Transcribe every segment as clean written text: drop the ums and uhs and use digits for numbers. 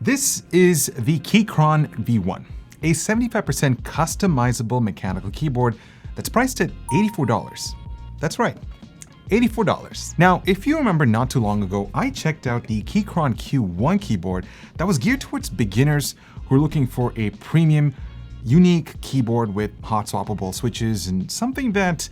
This is the Keychron V1, a 75% customizable mechanical keyboard that's priced at $84. That's right, $84. Now, if you remember not too long ago, I checked out the Keychron Q1 keyboard that was geared towards beginners who are looking for a premium, unique keyboard with hot swappable switches and something that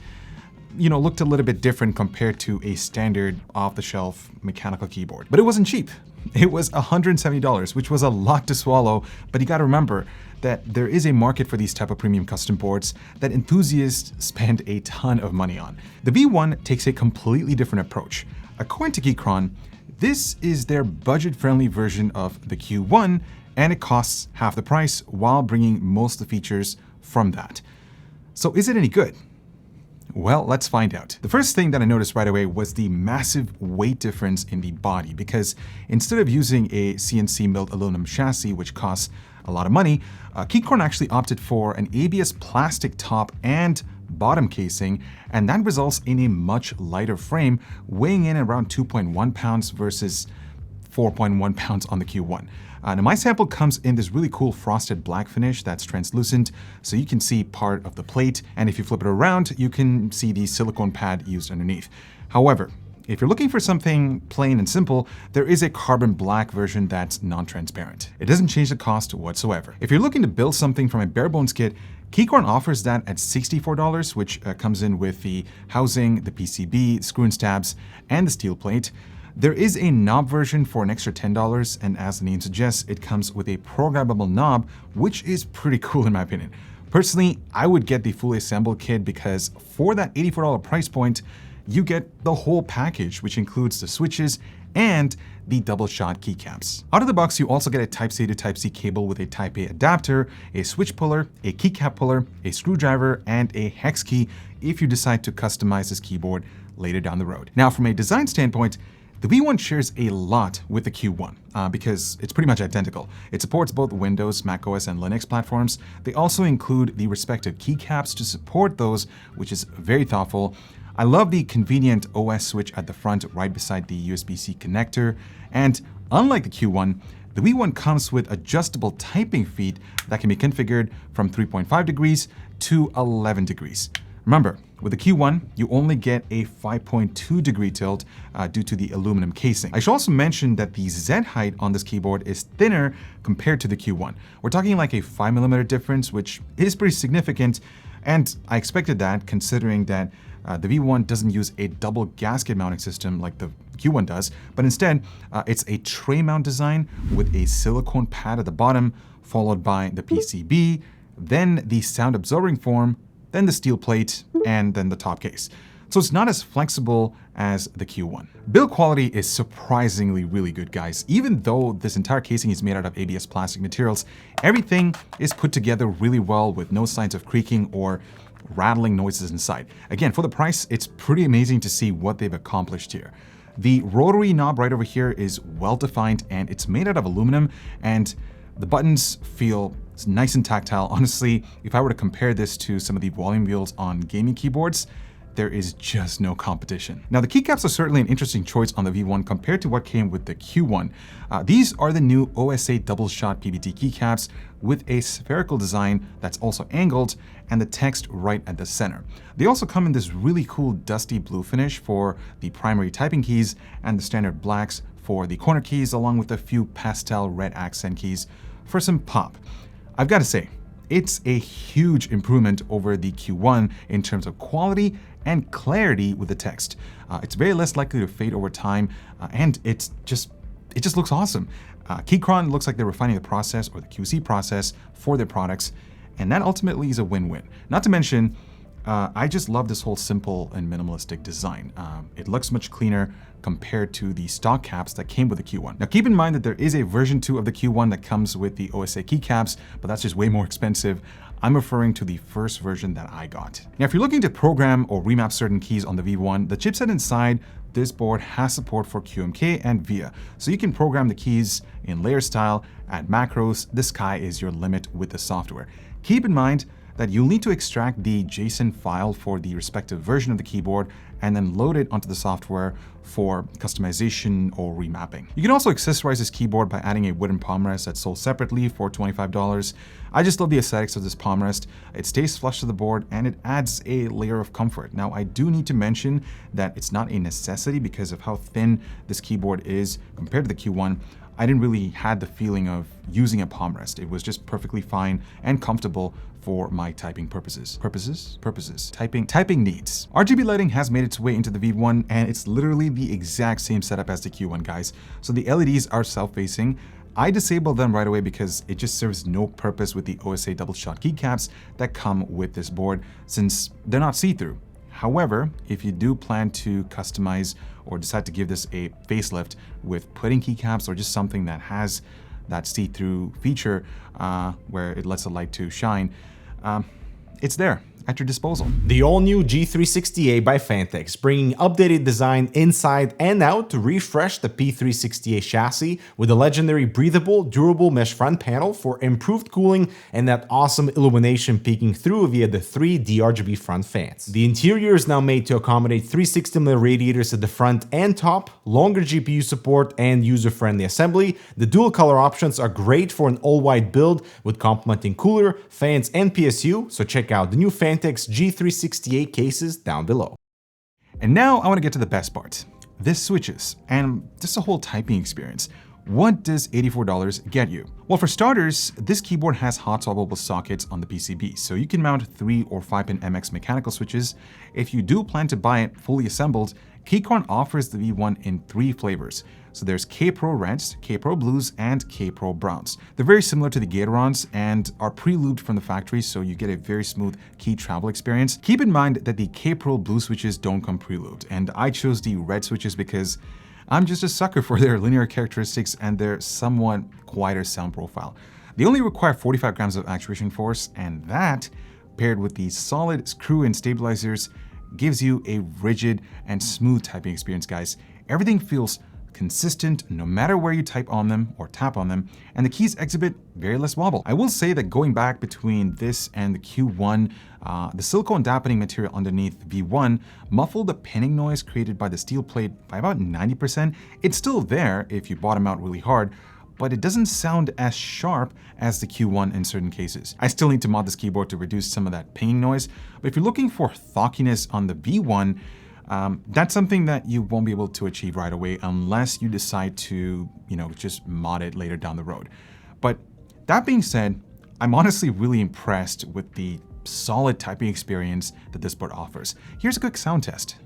looked a little bit different compared to a standard off-the-shelf mechanical keyboard. But it wasn't cheap. It was $170, which was a lot to swallow, but you gotta remember that there is a market for these type of premium custom boards that enthusiasts spend a ton of money on. The V1 takes a completely different approach. According to Keychron, this is their budget-friendly version of the Q1, and it costs half the price while bringing most of the features from that. So is it any good? Well, let's find out. The first thing that I noticed right away was the massive weight difference in the body, because instead of using a CNC milled aluminum chassis, which costs a lot of money, Keychron actually opted for an ABS plastic top and bottom casing, and that results in a much lighter frame, weighing in around 2.1 pounds versus 4.1 pounds on the Q1. Now my sample comes in this really cool frosted black finish that's translucent, so you can see part of the plate, and if you flip it around, you can see the silicone pad used underneath. However, if you're looking for something plain and simple, there is a carbon black version that's non-transparent. It doesn't change the cost whatsoever. If you're looking to build something from a bare bones kit, Keychron offers that at $64, which comes in with the housing, the PCB, screw and stabs, and the steel plate. There is a knob version for an extra $10, and as the name suggests, it comes with a programmable knob, which is pretty cool in my opinion. Personally, I would get the fully assembled kit because for that $84 price point, you get the whole package, which includes the switches and the double shot keycaps. Out of the box, you also get a Type-C to Type-C cable with a Type-A adapter, a switch puller, a keycap puller, a screwdriver, and a hex key if you decide to customize this keyboard later down the road. Now, from a design standpoint, the V1 shares a lot with the Q1 because it's pretty much identical. It supports both Windows, macOS, and Linux platforms. They also include the respective keycaps to support those, which is very thoughtful. I love the convenient OS switch at the front right beside the USB-C connector. And unlike the Q1, the V1 comes with adjustable typing feet that can be configured from 3.5 degrees to 11 degrees. Remember, with the Q1, you only get a 5.2 degree tilt due to the aluminum casing. I should also mention that the Z height on this keyboard is thinner compared to the Q1. We're talking like a 5mm difference, which is pretty significant, and I expected that considering that the V1 doesn't use a double gasket mounting system like the Q1 does, but instead it's a tray mount design with a silicone pad at the bottom, followed by the PCB, then the sound absorbing form, then the steel plate, and then the top case. So it's not as flexible as the Q1. Build quality is surprisingly really good, guys. Even though this entire casing is made out of ABS plastic materials, everything is put together really well with no signs of creaking or rattling noises inside. Again, for the price, it's pretty amazing to see what they've accomplished here. The rotary knob right over here is well defined, and it's made out of aluminum, and the buttons feel nice and tactile. Honestly, if I were to compare this to some of the volume wheels on gaming keyboards, there is just no competition. Now, the keycaps are certainly an interesting choice on the V1 compared to what came with the Q1. These are the new OSA double shot PBT keycaps with a spherical design that's also angled and the text right at the center. They also come in this really cool dusty blue finish for the primary typing keys and the standard blacks for the corner keys, along with a few pastel red accent keys for some pop. I've got to say, it's a huge improvement over the Q1 in terms of quality and clarity with the text. It's very less likely to fade over time, and it just looks awesome. Keychron looks like they're refining the process, or the QC process, for their products, and that ultimately is a win-win. Not to mention, I just love this whole simple and minimalistic design. It looks much cleaner compared to the stock caps that came with the Q1. Now keep in mind that there is a version 2 of the Q1 that comes with the OSA keycaps, but that's just way more expensive. I'm referring to the first version that I got. Now, if you're looking to program or remap certain keys on the V1, the chipset inside this board has support for QMK and VIA. So you can program the keys in layer style, add macros. The sky is your limit with the software. Keep in mind that you'll need to extract the JSON file for the respective version of the keyboard and then load it onto the software for customization or remapping. You can also accessorize this keyboard by adding a wooden palm rest that's sold separately for $25. I just love the aesthetics of this palm rest. It stays flush to the board and it adds a layer of comfort. Now, I do need to mention that it's not a necessity because of how thin this keyboard is compared to the Q1. I didn't really had the feeling of using a palm rest. It was just perfectly fine and comfortable for my typing purposes. Typing needs. RGB lighting has made its way into the V1 and it's literally the exact same setup as the Q1, guys. So the LEDs are self-facing. I disabled them right away because it just serves no purpose with the OSA double shot keycaps that come with this board since they're not see-through. However, if you do plan to customize or decide to give this a facelift with putting keycaps or just something that has that see-through feature where it lets the light to shine, it's there at your disposal. The all-new G360A by Phanteks, bringing updated design inside and out to refresh the P360A chassis with a legendary breathable, durable mesh front panel for improved cooling and that awesome illumination peeking through via the 3 RGB front fans. The interior is now made to accommodate 360mm radiators at the front and top, longer GPU support, and user-friendly assembly. The dual color options are great for an all-white build with complementing cooler, fans, and PSU, so check out the new Phanteks G360A cases down below. And now I want to get to the best part. This switches and just the whole typing experience. What does $84 get you? Well, for starters, this keyboard has hot swappable sockets on the PCB, so you can mount 3 or 5-pin MX mechanical switches. If you do plan to buy it fully assembled, Keychron offers the V1 in 3 flavors. So there's K-Pro Reds, K-Pro Blues, and K-Pro Browns. They're very similar to the Gatorons and are pre-lubed from the factory, so you get a very smooth key travel experience. Keep in mind that the K-Pro Blue switches don't come pre-lubed, and I chose the red switches because I'm just a sucker for their linear characteristics and their somewhat quieter sound profile. They only require 45 grams of actuation force, and that, paired with the solid screw-in stabilizers, gives you a rigid and smooth typing experience, guys. Everything feels consistent no matter where you type on them or tap on them, and the keys exhibit very less wobble. I will say that going back between this and the Q1, the silicone dampening material underneath V1 muffled the pinning noise created by the steel plate by about 90%. It's still there if you bottom out really hard, but it doesn't sound as sharp as the Q1 in certain cases. I still need to mod this keyboard to reduce some of that pinging noise, but if you're looking for thockiness on the V1, that's something that you won't be able to achieve right away unless you decide to, just mod it later down the road. But that being said, I'm honestly really impressed with the solid typing experience that this board offers. Here's a quick sound test.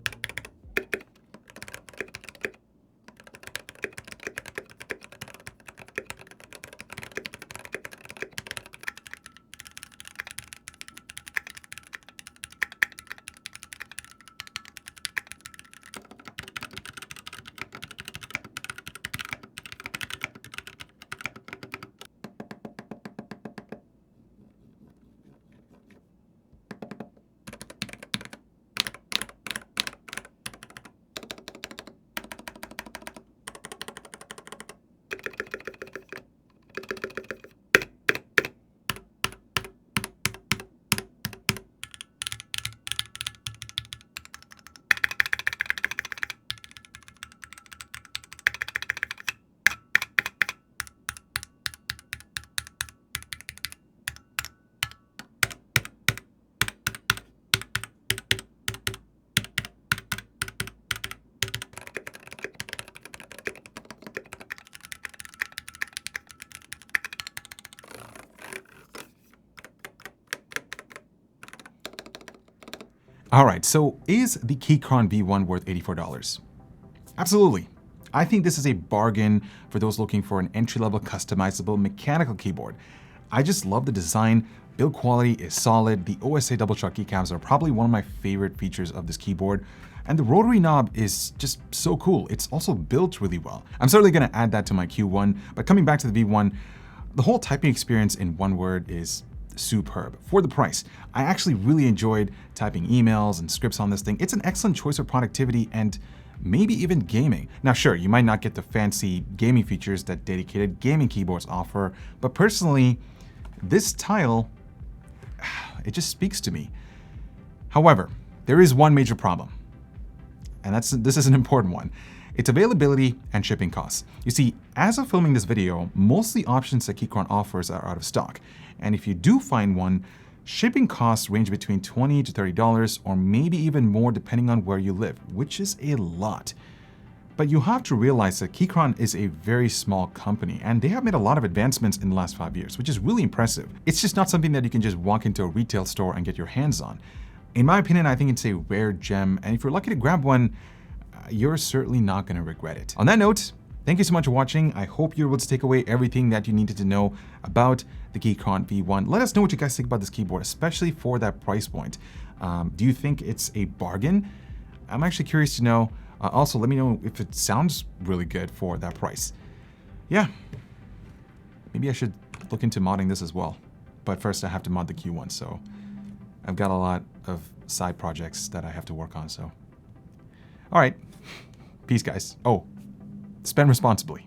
All right, so is the Keychron V1 worth $84? Absolutely. I think this is a bargain for those looking for an entry-level customizable mechanical keyboard. I just love the design, build quality is solid, the OSA double shot keycaps are probably one of my favorite features of this keyboard, and the rotary knob is just so cool. It's also built really well. I'm certainly gonna add that to my Q1, but coming back to the V1, the whole typing experience in one word is superb for the price. I actually really enjoyed typing emails and scripts on this thing. It's an excellent choice for productivity and maybe even gaming. Now sure, you might not get the fancy gaming features that dedicated gaming keyboards offer, but personally, this tile, it just speaks to me. However, there is one major problem. and this is an important one. It's availability and shipping costs. You see, as of filming this video, most of the options that Keychron offers are out of stock. And if you do find one, shipping costs range between $20 to $30 or maybe even more depending on where you live, which is a lot. But you have to realize that Keychron is a very small company and they have made a lot of advancements in the last 5 years, which is really impressive. It's just not something that you can just walk into a retail store and get your hands on. In my opinion, I think it's a rare gem, and if you're lucky to grab one, you're certainly not going to regret it. On that note, thank you so much for watching. I hope you're able to take away everything that you needed to know about the Keychron V1. Let us know what you guys think about this keyboard, especially for that price point. Do you think it's a bargain? I'm actually curious to know. Also, let me know if it sounds really good for that price. Yeah, maybe I should look into modding this as well. But first I have to mod the Q1, so I've got a lot of side projects that I have to work on, so. All right, peace guys. Oh, spend responsibly.